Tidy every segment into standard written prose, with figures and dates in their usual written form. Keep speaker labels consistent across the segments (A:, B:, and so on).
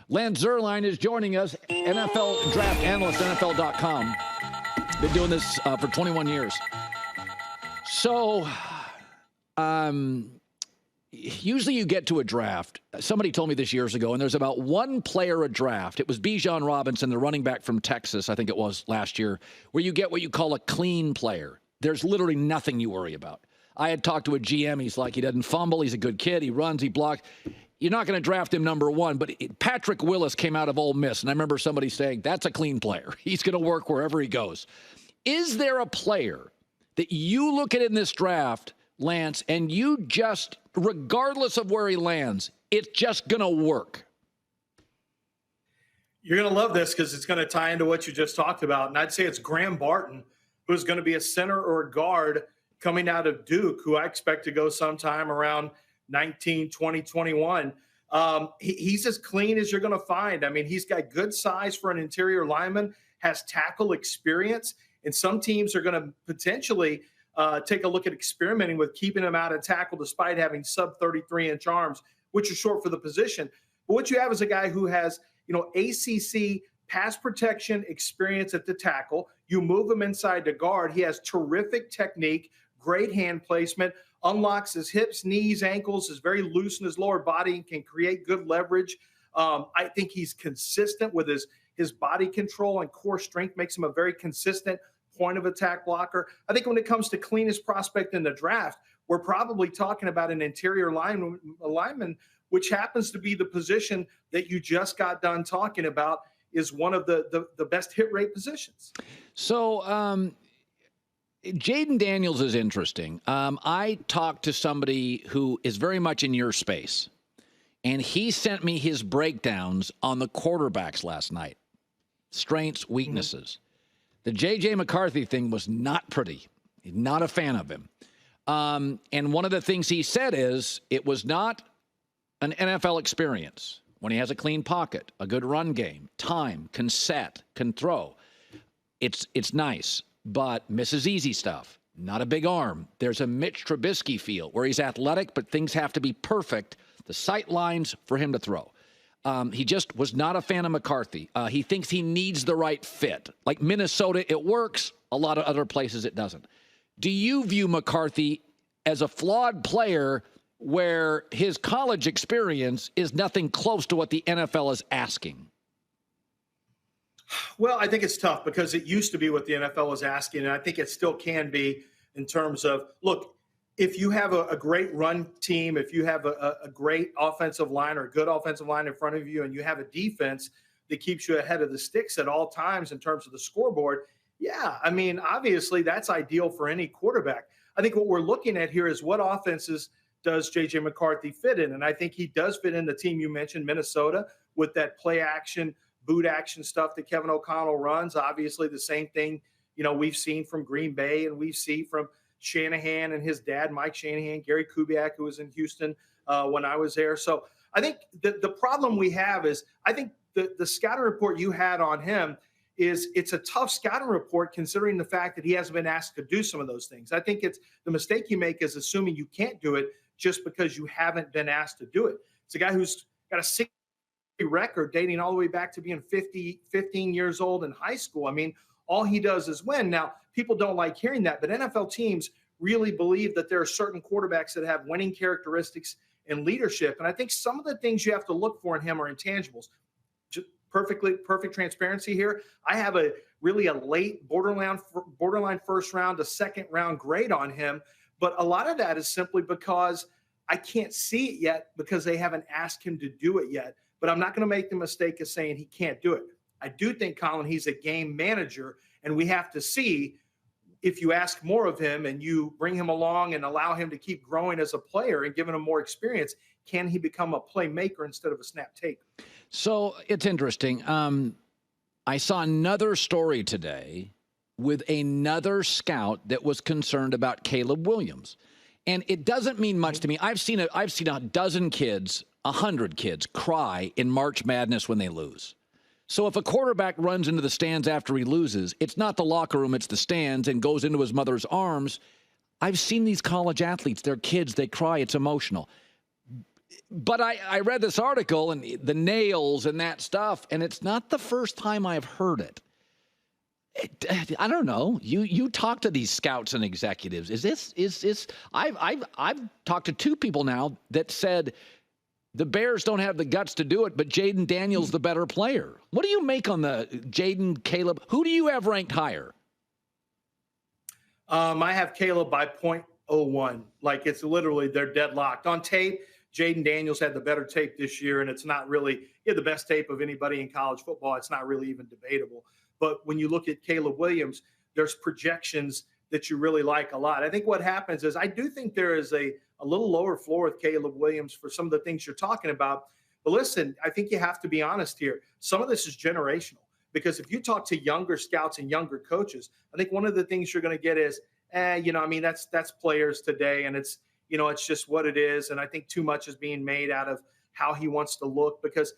A: Lance Zierlein is joining us, NFL draft analyst, NFL.com. Been doing this for 21 years. So, usually you get to a draft. Somebody told me this years ago, and there's about one player a draft. It was Bijan Robinson, the running back from Texas, I think it was last year, where you get what you call a clean player. There's literally nothing you worry about. I had talked to a GM. He's like, he doesn't fumble. He's a good kid. He runs. He blocks. You're not going to draft him number one. But Patrick Willis came out of Ole Miss, and I remember somebody saying, that's a clean player. He's going to work wherever he goes. Is there a player that you look at in this draft, Lance, and you just, regardless of where he lands, it's just going to work?
B: You're going to love this because it's going to tie into what you just talked about. And I'd say it's Graham Barton, who's going to be a center or a guard coming out of Duke, who I expect to go sometime around 19, 20, 21. He's as clean as you're going to find. I mean, he's got good size for an interior lineman, has tackle experience, and some teams are going to potentially take a look at experimenting with keeping him out of tackle despite having sub 33-inch arms, which are short for the position. But what you have is a guy who has, ACC pass protection experience at the tackle. You move him inside to guard. He has terrific technique, great hand placement, unlocks his hips, knees, ankles, is very loose in his lower body, and can create good leverage. I think he's consistent with his body control and core strength, makes him a very consistent point of attack blocker. I think when it comes to cleanest prospect in the draft, we're probably talking about an interior lineman, which happens to be the position that you just got done talking about, is one of the best hit rate positions.
A: So, Jayden Daniels is interesting. I talked to somebody who is very much in your space, and he sent me his breakdowns on the quarterbacks last night. Strengths, weaknesses. The JJ McCarthy thing was not pretty. He's not a fan of him. And one of the things he said is it was not an NFL experience. When he has a clean pocket, a good run game, time, can set, can throw. It's nice, but misses easy stuff. Not a big arm. There's a Mitch Trubisky feel where he's athletic, but things have to be perfect. The sight lines for him to throw. He just was not a fan of McCarthy. He thinks he needs the right fit. Like Minnesota, it works. A lot of other places, it doesn't. Do you view McCarthy as a flawed player where his college experience is nothing close to what the NFL is asking?
B: Well, I think it's tough because it used to be what the NFL was asking, and I think it still can be in terms of, look, if you have a great run team, if you have a great offensive line or a good offensive line in front of you, and you have a defense that keeps you ahead of the sticks at all times in terms of the scoreboard, yeah, I mean, obviously that's ideal for any quarterback. I think what we're looking at here is what offenses does JJ McCarthy fit in? And I think he does fit in the team you mentioned, Minnesota, with that play action, boot action stuff that Kevin O'Connell runs. Obviously the same thing, we've seen from Green Bay and we see from Shanahan and his dad, Mike Shanahan, Gary Kubiak, who was in Houston when I was there. So I think the problem we have is I think the scouting report you had on him is it's a tough scouting report considering the fact that he hasn't been asked to do some of those things. I think it's the mistake you make is assuming you can't do it just because you haven't been asked to do it. It's a guy who's got a 60 record dating all the way back to being 15 years old in high school. I mean, all he does is win. Now, people don't like hearing that, but NFL teams really believe that there are certain quarterbacks that have winning characteristics and leadership. And I think some of the things you have to look for in him are intangibles. Just perfect transparency here. I have a late borderline first round to second round grade on him. But a lot of that is simply because I can't see it yet because they haven't asked him to do it yet. But I'm not going to make the mistake of saying he can't do it. I do think, Colin, he's a game manager, and we have to see if you ask more of him and you bring him along and allow him to keep growing as a player and giving him more experience, can he become a playmaker instead of a snap taker?
A: So it's interesting. I saw another story today with another scout that was concerned about Caleb Williams. And it doesn't mean much to me. I've seen a dozen kids, 100 kids cry in March Madness when they lose. So if a quarterback runs into the stands after he loses, it's not the locker room, it's the stands, and goes into his mother's arms. I've seen these college athletes, they're kids, they cry, it's emotional. But I read this article and the nails and that stuff, and it's not the first time I've heard it. I don't know. You talk to these scouts and executives. I've talked to two people now that said the Bears don't have the guts to do it, but Jayden Daniels the better player. What do you make on the Jayden, Caleb? Who do you have ranked higher?
B: I have Caleb by 0.01. Like, it's literally, they're deadlocked. On tape, Jayden Daniels had the better tape this year, and it's not really, he had the best tape of anybody in college football. It's not really even debatable. But when you look at Caleb Williams, there's projections that you really like a lot. I think what happens is I do think there is a little lower floor with Caleb Williams for some of the things you're talking about. But listen, I think you have to be honest here. Some of this is generational, because if you talk to younger scouts and younger coaches, I think one of the things you're going to get is, that's players today, and it's just what it is. And I think too much is being made out of how he wants to look, because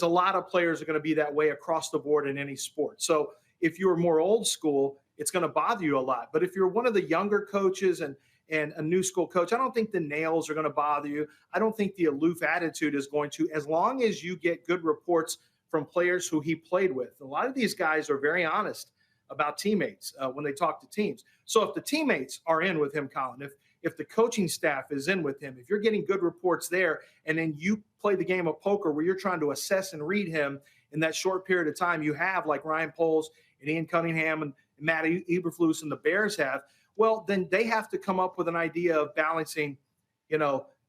B: a lot of players are going to be that way across the board in any sport. So if you're more old school, it's going to bother you a lot. But if you're one of the younger coaches and a new school coach, I don't think the nails are going to bother you. I don't think the aloof attitude is going to, as long as you get good reports from players who he played with. A lot of these guys are very honest about teammates when they talk to teams. So if the teammates are in with him, Colin, if the coaching staff is in with him, if you're getting good reports there, and then you play the game of poker where you're trying to assess and read him in that short period of time you have, like Ryan Poles and Ian Cunningham and Matt Eberflus and the Bears have, well, then they have to come up with an idea of balancing,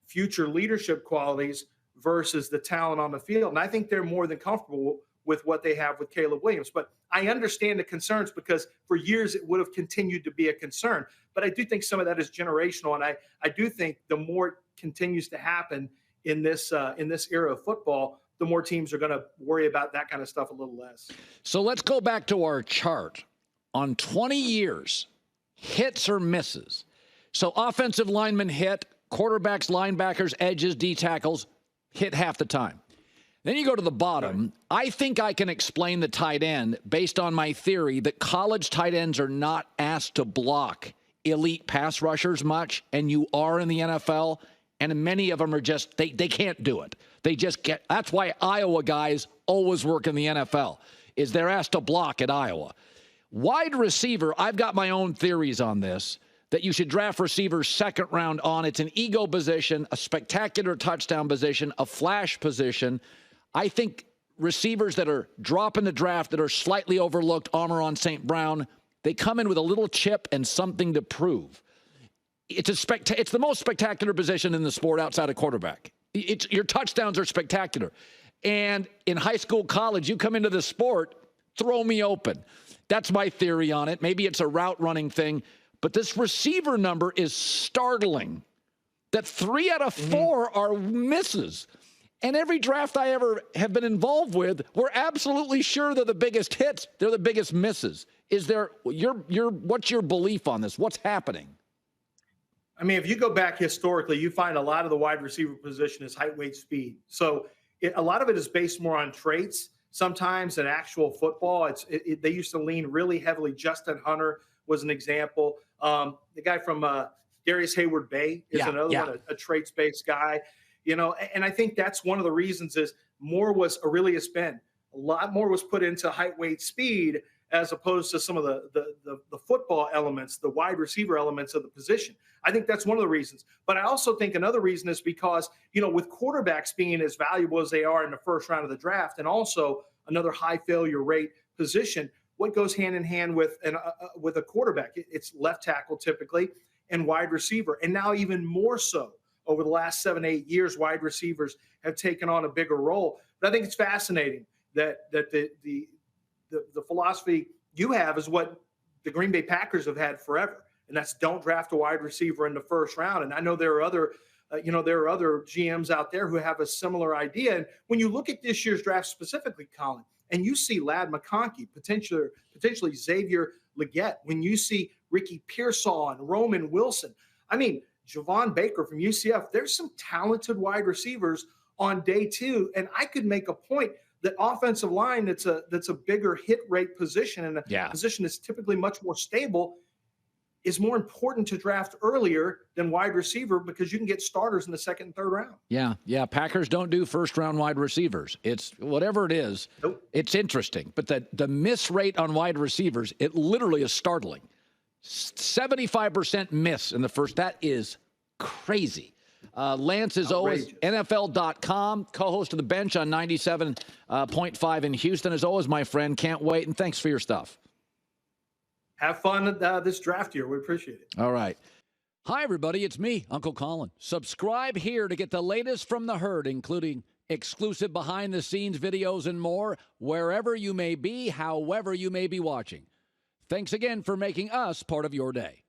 B: future leadership qualities versus the talent on the field. And I think they're more than comfortable with what they have with Caleb Williams. But I understand the concerns, because for years it would have continued to be a concern. But I do think some of that is generational. And I do think the more it continues to happen in this era of football, the more teams are going to worry about that kind of stuff a little less.
A: So let's go back to our chart. On 20 years, hits or misses. So offensive linemen hit, quarterbacks, linebackers, edges, D tackles hit half the time. Then you go to the bottom. I think I can explain the tight end based on my theory that college tight ends are not asked to block elite pass rushers much, and you are in the NFL, and many of them are just, they can't do it. They just get, that's why Iowa guys always work in the NFL, is they're asked to block at Iowa. Wide receiver, I've got my own theories on this, that you should draft receivers second round on. It's an ego position, a spectacular touchdown position, a flash position. I think receivers that are dropping the draft, that are slightly overlooked, Amon St. Brown, they come in with a little chip and something to prove. It's the most spectacular position in the sport outside of quarterback. Your touchdowns are spectacular. And in high school, college, you come into the sport, throw me open. That's my theory on it. Maybe it's a route running thing. But this receiver number is startling, that 3 out of 4 are misses. And every draft I ever have been involved with, we're absolutely sure they're the biggest hits. They're the biggest misses. Is there what's your belief on this? What's happening?
B: I mean, if you go back historically, you find a lot of the wide receiver position is height, weight, speed. So a lot of it is based more on traits. Sometimes in actual football, they used to lean really heavily. Justin Hunter was an example. The guy from Darius Hayward Bay is another one, a traits-based guy. And I think that's one of the reasons is more was Aurelius Ben. A lot more was put into height, weight, speed, as opposed to some of the football elements, the wide receiver elements of the position. I think that's one of the reasons. But I also think another reason is because, with quarterbacks being as valuable as they are in the first round of the draft, and also another high failure rate position, what goes hand in hand with a quarterback? It's left tackle typically and wide receiver. And now even more so over the last 7-8 years, wide receivers have taken on a bigger role. But I think it's fascinating that the philosophy you have is what the Green Bay Packers have had forever, and that's don't draft a wide receiver in the first round. And I know there are other GMs out there who have a similar idea. And when you look at this year's draft specifically, Colin, and you see Ladd McConkey, potentially Xavier Legette, when you see Ricky Pearsall and Roman Wilson, I mean, Javon Baker from UCF, there's some talented wide receivers on day 2. And I could make a point that offensive line, that's a bigger hit rate position, and a position that's typically much more stable. is more important to draft earlier than wide receiver because you can get starters in the second and third round.
A: Yeah. Packers don't do first-round wide receivers. It's whatever it is.
B: Nope.
A: It's interesting. But the miss rate on wide receivers, it literally is startling. 75% miss in the first. That is crazy. Lance is always NFL.com, co-host of The Bench on 97.5 in Houston. As always, my friend, can't wait, and thanks for your stuff.
B: Have fun this draft year. We appreciate it.
A: All right. Hi, everybody. It's me, Uncle Colin. Subscribe here to get the latest from the herd, including exclusive behind-the-scenes videos and more, wherever you may be, however you may be watching. Thanks again for making us part of your day.